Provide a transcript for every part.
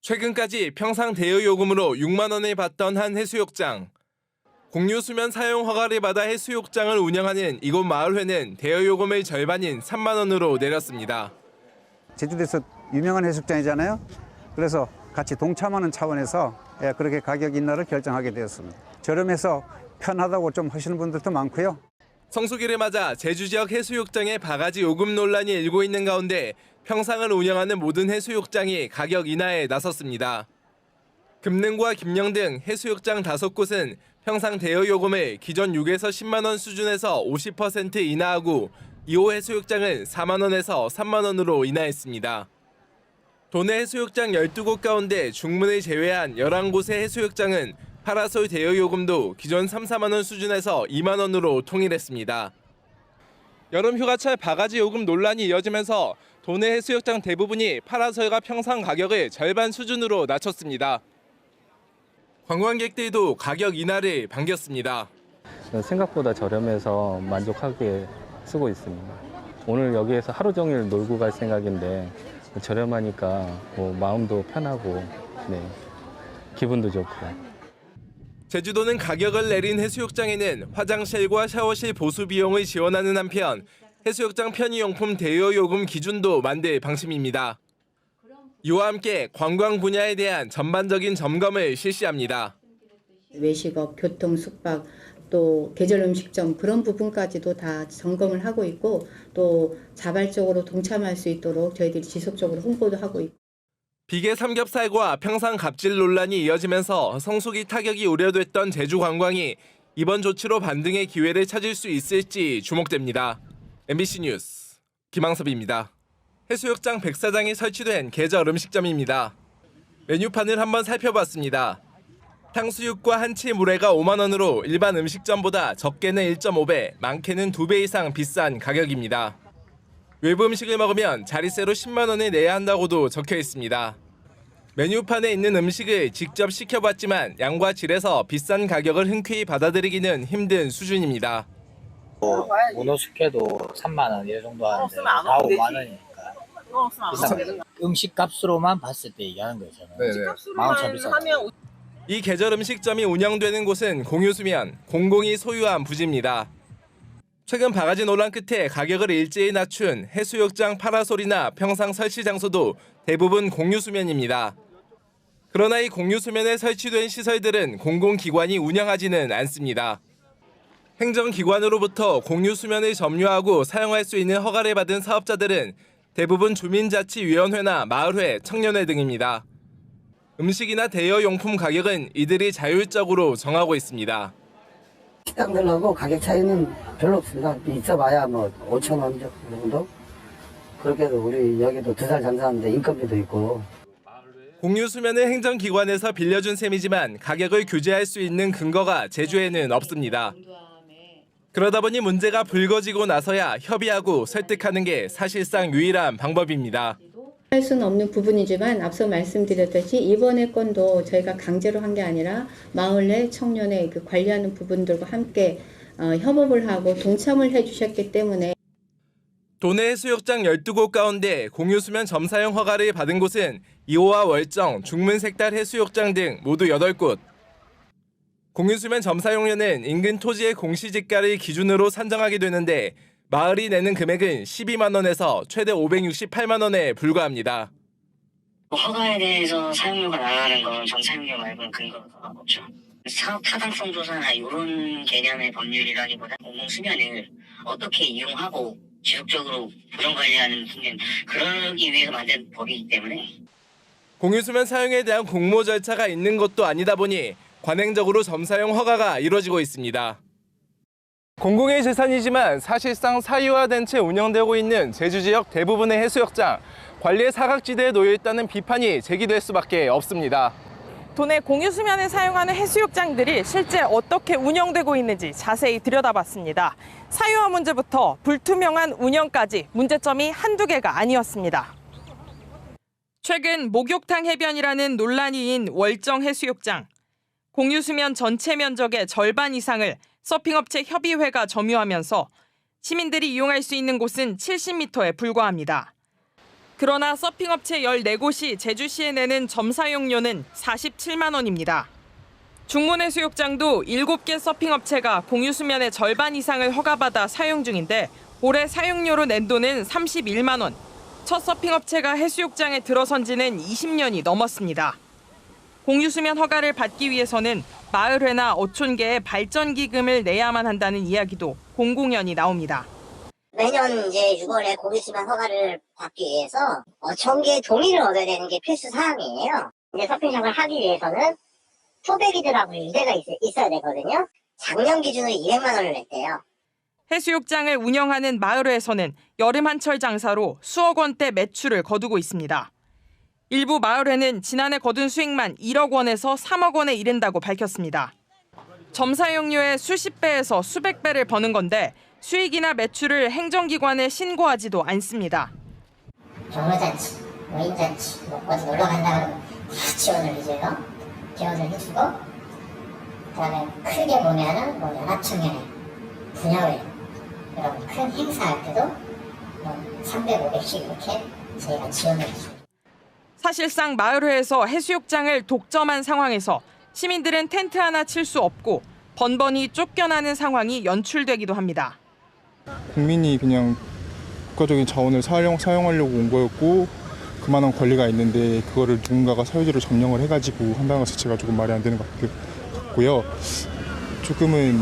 최근까지 평상 대여 요금으로 6만 원을 받던 한 해수욕장. 공유 수면 사용 허가를 받아 해수욕장을 운영하는 이곳 마을회는 대여 요금을 절반인 3만 원으로 내렸습니다. 제주도에서 유명한 해수욕장이잖아요. 그래서 같이 동참하는 차원에서 그렇게 가격 인하를 결정하게 되었습니다. 저렴해서 편하다고 좀 하시는 분들도 많고요. 성수기를 맞아 제주 지역 해수욕장의 바가지 요금 논란이 일고 있는 가운데 평상을 운영하는 모든 해수욕장이 가격 인하에 나섰습니다. 금능과 김영 등 해수욕장 5곳은 평상 대여 요금을 기존 6에서 10만 원 수준에서 50% 인하하고 2호 해수욕장은 4만 원에서 3만 원으로 인하했습니다. 도내 해수욕장 12곳 가운데 중문을 제외한 11곳의 해수욕장은 파라솔 대여 요금도 기존 3, 4만 원 수준에서 2만 원으로 통일했습니다. 여름 휴가철 바가지 요금 논란이 이어지면서 도내 해수욕장 대부분이 파라솔과 평상 가격을 절반 수준으로 낮췄습니다. 관광객들도 가격 인하를 반겼습니다. 생각보다 저렴해서 만족하게 쓰고 있습니다. 오늘 여기에서 하루 종일 놀고 갈 생각인데 저렴하니까 마음도 편하고 기분도 좋고요. 제주도는 가격을 내린 해수욕장에는 화장실과 샤워실 보수 비용을 지원하는 한편 해수욕장 편의용품 대여 요금 기준도 만들 방침입니다. 이와 함께 관광 분야에 대한 전반적인 점검을 실시합니다. 외식업, 교통, 숙박, 또 계절 음식점 그런 부분까지도 다 점검을 하고 있고 또 자발적으로 동참할 수 있도록 저희들이 지속적으로 홍보도 하고 있고. 비계 삼겹살과 평상 갑질 논란이 이어지면서 성수기 타격이 우려됐던 제주 관광이 이번 조치로 반등의 기회를 찾을 수 있을지 주목됩니다. MBC 뉴스 김항섭입니다. 해수욕장 백사장이 설치된 계절 음식점입니다. 메뉴판을 한번 살펴봤습니다. 탕수육과 한치 물회가 5만 원으로 일반 음식점보다 적게는 1.5배, 많게는 2배 이상 비싼 가격입니다. 외부 음식을 먹으면 자릿세로 10만 원을 내야 한다고도 적혀 있습니다. 메뉴판에 있는 음식을 직접 시켜봤지만 양과 질에서 비싼 가격을 흔쾌히 받아들이기는 힘든 수준입니다. 문어 숙회도 3만 원 이 정도 하는데 4, 5만 원이니까 비싼 음식 값으로만 봤을 때 얘기하는 거잖아요. 15,000원 비싸요. 이 계절 음식점이 운영되는 곳은 공유수면, 공공이 소유한 부지입니다. 최근 바가지 논란 끝에 가격을 일제히 낮춘 해수욕장 파라솔이나 평상 설치 장소도 대부분 공유수면입니다. 그러나 이 공유수면에 설치된 시설들은 공공기관이 운영하지는 않습니다. 행정기관으로부터 공유수면을 점유하고 사용할 수 있는 허가를 받은 사업자들은 대부분 주민자치위원회나 마을회, 청년회 등입니다. 음식이나 대여용품 가격은 이들이 자율적으로 정하고 있습니다. 식당들하고 가격 차이는 별로 없습니다. 있어봐야 5,000원 정도? 그렇게 해도 우리 여기도 2살 장사하는데 인건비도 있고. 공유수면을 행정기관에서 빌려준 셈이지만 가격을 규제할 수 있는 근거가 제주에는 없습니다. 그러다 보니 문제가 불거지고 나서야 협의하고 설득하는 게 사실상 유일한 방법입니다. 할 수는 없는 부분이지만 앞서 말씀드렸듯이 이번에 건도 저희가 강제로 한 게 아니라 마을내 청년회 관리하는 부분들과 함께 협업을 하고 동참을 해주셨기 때문에 도내 해수욕장 12곳 가운데 공유수면 점사용 허가를 받은 곳은 2호와 월정, 중문색달 해수욕장 등 모두 8곳. 공유수면 점사용료는 인근 토지의 공시지가를 기준으로 산정하게 되는데 마을이 내는 금액은 12만 원에서 최대 568만 원에 불과합니다. 허가에 대해서 사용료가 나가는 건 점사용료 말고는 근거가 없죠. 사업 타당성 조사나 이런 개념의 법률이라기보다 공공수면을 어떻게 이용하고 지속적으로 보존관리하는 측면 그러기 위해서 만든 법이기 때문에 공유수면 사용에 대한 공모 절차가 있는 것도 아니다 보니 관행적으로 점사용 허가가 이루어지고 있습니다. 공공의 재산이지만 사실상 사유화된 채 운영되고 있는 제주 지역 대부분의 해수욕장, 관리의 사각지대에 놓여 있다는 비판이 제기될 수밖에 없습니다. 도내 공유수면을 사용하는 해수욕장들이 실제 어떻게 운영되고 있는지 자세히 들여다봤습니다. 사유화 문제부터 불투명한 운영까지 문제점이 한두 개가 아니었습니다. 최근 목욕탕 해변이라는 논란이인 월정 해수욕장. 공유수면 전체 면적의 절반 이상을 서핑업체 협의회가 점유하면서 시민들이 이용할 수 있는 곳은 70m에 불과합니다. 그러나 서핑업체 14곳이 제주시에 내는 점사용료는 47만 원입니다. 중문해수욕장도 7개 서핑업체가 공유수면의 절반 이상을 허가받아 사용 중인데 올해 사용료로 낸 돈은 31만 원. 첫 서핑업체가 해수욕장에 들어선 지는 20년이 넘었습니다. 공유수면 허가를 받기 위해서는 마을회나 어촌계에 발전기금을 내야만 한다는 이야기도 공공연히 나옵니다. 매년 이제 6월에 공유수면 허가를 받기 위해서 어촌계의 동의를 얻어야 되는 게 필수 사항이에요. 이제 서핑샵을 하기 위해서는 토백이들하고 유대가 있어야 되거든요. 작년 기준으로 200만 원을 냈대요. 해수욕장을 운영하는 마을회에서는 여름 한철 장사로 수억 원대 매출을 거두고 있습니다. 일부 마을회는 지난해 거둔 수익만 1억 원에서 3억 원에 이른다고 밝혔습니다. 점사용료의 수십 배에서 수백 배를 버는 건데 수익이나 매출을 행정기관에 신고하지도 않습니다. 경로잔치, 모임잔치, 어디 놀러 간다 그러면 다 지원을 해줘요. 지원을 해주고 그다음에 크게 보면은 뭐 연합청년회, 분야회 이런 큰 행사할 때도 뭐 300, 500씩 이렇게 저희가 지원을 해줍니다. 사실상 마을회에서 해수욕장을 독점한 상황에서 시민들은 텐트 하나 칠 수 없고 번번이 쫓겨나는 상황이 연출되기도 합니다. 국민이 그냥 국가적인 자원을 사용하려고 온 거였고 그만한 권리가 있는데 그거를 누군가가 사유지로 점령을 해가지고 한다는 것 자체가 조금 말이 안 되는 것 같고요. 조금은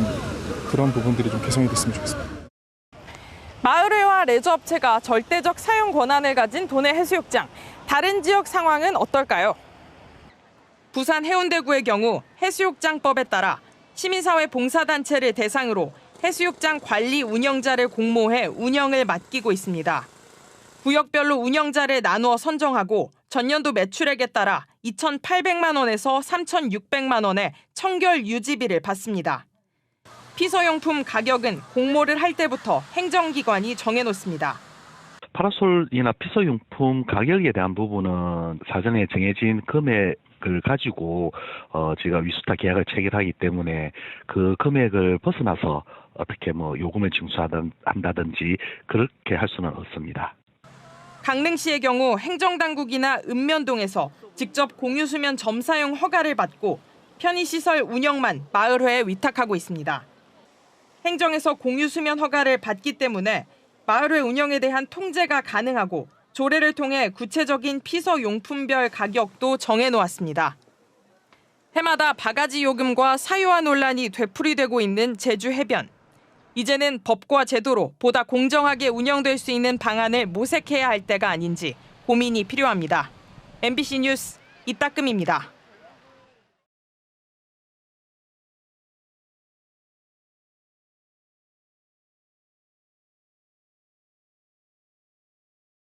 그런 부분들이 좀 개선이 됐으면 좋겠습니다. 마을회와 레저업체가 절대적 사용 권한을 가진 도내 해수욕장. 다른 지역 상황은 어떨까요? 부산 해운대구의 경우 해수욕장법에 따라 시민사회 봉사단체를 대상으로 해수욕장 관리 운영자를 공모해 운영을 맡기고 있습니다. 구역별로 운영자를 나누어 선정하고 전년도 매출액에 따라 2,800만 원에서 3,600만 원의 청결 유지비를 받습니다. 피서용품 가격은 공모를 할 때부터 행정기관이 정해놓습니다. 파라솔이나 피서용품 가격에 대한 부분은 사전에 정해진 금액을 가지고 저희가 위수타 계약을 체결하기 때문에 그 금액을 벗어나서 어떻게 뭐 요금을 징수한다든지 그렇게 할 수는 없습니다. 강릉시의 경우 행정당국이나 읍면동에서 직접 공유수면 점사용 허가를 받고 편의시설 운영만 마을회에 위탁하고 있습니다. 행정에서 공유수면 허가를 받기 때문에 마을회 운영에 대한 통제가 가능하고 조례를 통해 구체적인 피서용품별 가격도 정해놓았습니다. 해마다 바가지 요금과 사유화 논란이 되풀이되고 있는 제주 해변. 이제는 법과 제도로 보다 공정하게 운영될 수 있는 방안을 모색해야 할 때가 아닌지 고민이 필요합니다. MBC 뉴스 이따금입니다.